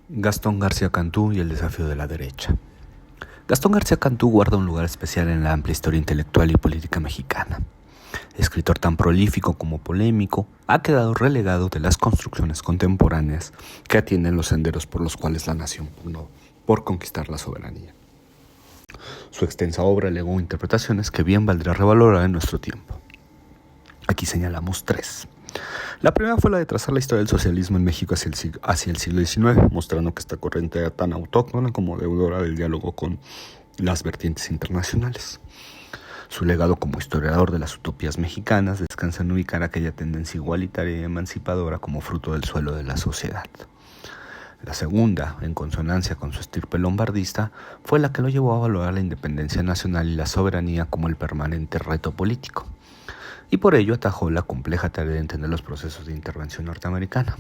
Gastón García Cantú y el desafío de la derecha. Gastón García Cantú guarda un lugar especial en la amplia historia intelectual y política mexicana. Escritor tan prolífico como polémico, ha quedado relegado de las construcciones contemporáneas que atienden los senderos por los cuales la nación pugnó por conquistar la soberanía. Su extensa obra legó interpretaciones que bien valdría revalorar en nuestro tiempo. Aquí señalamos tres. La primera fue la de trazar la historia del socialismo en México hacia el siglo XIX, mostrando que esta corriente era tan autóctona como deudora del diálogo con las vertientes internacionales. Su legado como historiador de las utopías mexicanas descansa en ubicar aquella tendencia igualitaria y emancipadora como fruto del suelo de la sociedad. La segunda, en consonancia con su estirpe lombardista, fue la que lo llevó a valorar la independencia nacional y la soberanía como el permanente reto político, y por ello atajó la compleja tarea de entender los procesos de intervención norteamericana.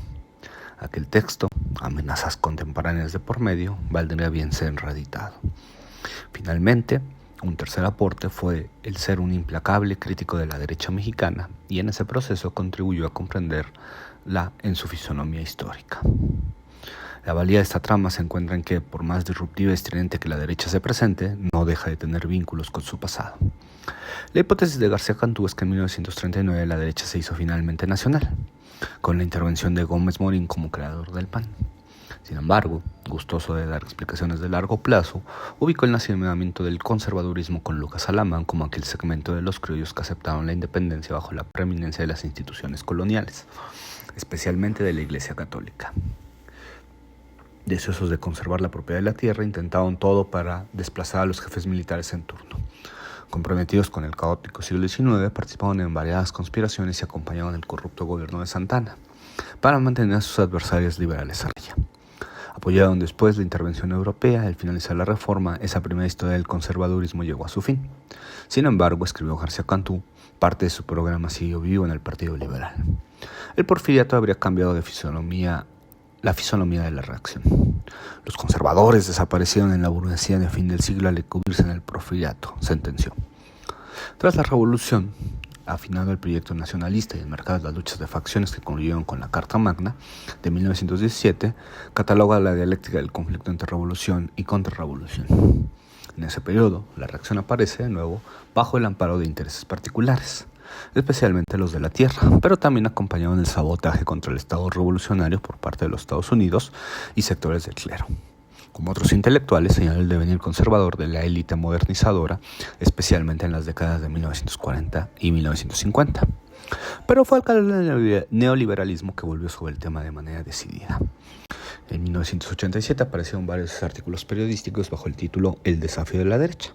Aquel texto, Amenazas contemporáneas de por medio, valdría bien ser reeditado. Finalmente, un tercer aporte fue el ser un implacable crítico de la derecha mexicana, y en ese proceso contribuyó a comprenderla en su fisonomía histórica. La valía de esta trama se encuentra en que, por más disruptiva y estridente que la derecha se presente, no deja de tener vínculos con su pasado. La hipótesis de García Cantú es que en 1939 la derecha se hizo finalmente nacional, con la intervención de Gómez Morín como creador del PAN. Sin embargo, gustoso de dar explicaciones de largo plazo, ubicó el nacimiento del conservadurismo con Lucas Alamán como aquel segmento de los criollos que aceptaron la independencia bajo la preeminencia de las instituciones coloniales, especialmente de la Iglesia Católica. Deseosos de conservar la propiedad de la tierra, intentaron todo para desplazar a los jefes militares en turno. Comprometidos con el caótico siglo XIX, participaron en variadas conspiraciones y acompañaban el corrupto gobierno de Santa Anna para mantener a sus adversarios liberales a raya. Apoyaron después la intervención europea. Al finalizar la reforma, esa primera historia del conservadurismo llegó a su fin. Sin embargo, escribió García Cantú, parte de su programa siguió vivo en el Partido Liberal. El porfiriato habría cambiado la fisonomía de la reacción. Los conservadores desaparecieron en la burguesía de fin del siglo al cubrirse en el porfiriato, sentenció. Tras la revolución, afinado el proyecto nacionalista y enmarcadas las luchas de facciones que concluyeron con la Carta Magna de 1917, cataloga la dialéctica del conflicto entre revolución y contrarrevolución. En ese periodo, la reacción aparece de nuevo bajo el amparo de intereses particulares, especialmente los de la tierra, pero también acompañaban el sabotaje contra el Estado revolucionario por parte de los Estados Unidos y sectores del clero. Como otros intelectuales, señaló el devenir conservador de la élite modernizadora, especialmente en las décadas de 1940 y 1950. Pero fue al caer el neoliberalismo que volvió sobre el tema de manera decidida. En 1987 aparecieron varios artículos periodísticos bajo el título El desafío de la derecha.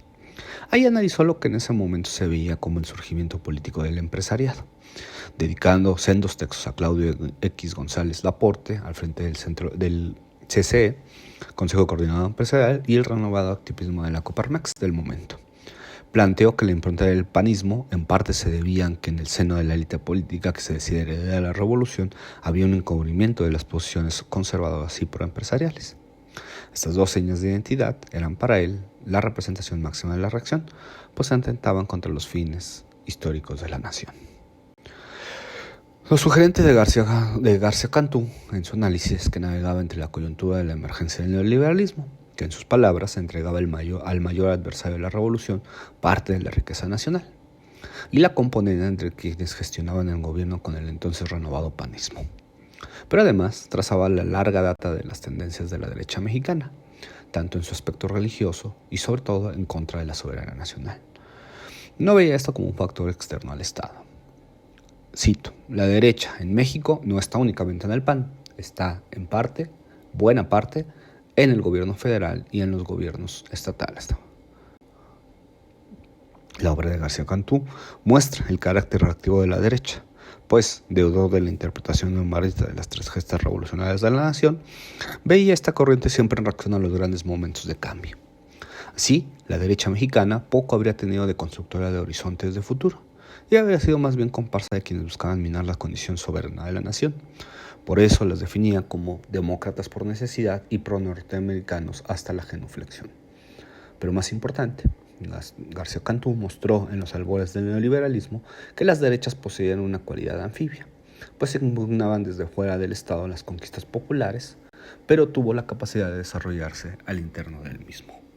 Ahí analizó lo que en ese momento se veía como el surgimiento político del empresariado, dedicando sendos textos a Claudio X González Laporte al frente del centro del CCE, Consejo Coordinador Empresarial, y el renovado activismo de la Coparmex del momento. Planteó que la impronta del panismo en parte se debía a que en el seno de la élite política que se decide heredar de la revolución había un encubrimiento de las posiciones conservadoras y proempresariales. Estas dos señas de identidad eran para él la representación máxima de la reacción, pues se atentaban contra los fines históricos de la nación. Lo sugerente de García Cantú en su análisis es que navegaba entre la coyuntura de la emergencia del neoliberalismo, que en sus palabras entregaba al mayor adversario de la revolución parte de la riqueza nacional, y la componente entre quienes gestionaban el gobierno con el entonces renovado panismo. Pero además trazaba la larga data de las tendencias de la derecha mexicana, tanto en su aspecto religioso y sobre todo en contra de la soberanía nacional. No veía esto como un factor externo al Estado. Cito, la derecha en México no está únicamente en el PAN, está en parte, buena parte, en el gobierno federal y en los gobiernos estatales. La obra de García Cantú muestra el carácter reactivo de la derecha, pues, deudor de la interpretación lombardista de las tres gestas revolucionarias de la nación, veía esta corriente siempre en reacción a los grandes momentos de cambio. Así, la derecha mexicana poco habría tenido de constructora de horizontes de futuro, y habría sido más bien comparsa de quienes buscaban minar la condición soberana de la nación. Por eso las definía como demócratas por necesidad y pro-norteamericanos hasta la genuflexión. Pero más importante, García Cantú mostró en los albores del neoliberalismo que las derechas poseían una cualidad anfibia, pues impugnaban desde fuera del Estado las conquistas populares, pero tuvo la capacidad de desarrollarse al interno del mismo.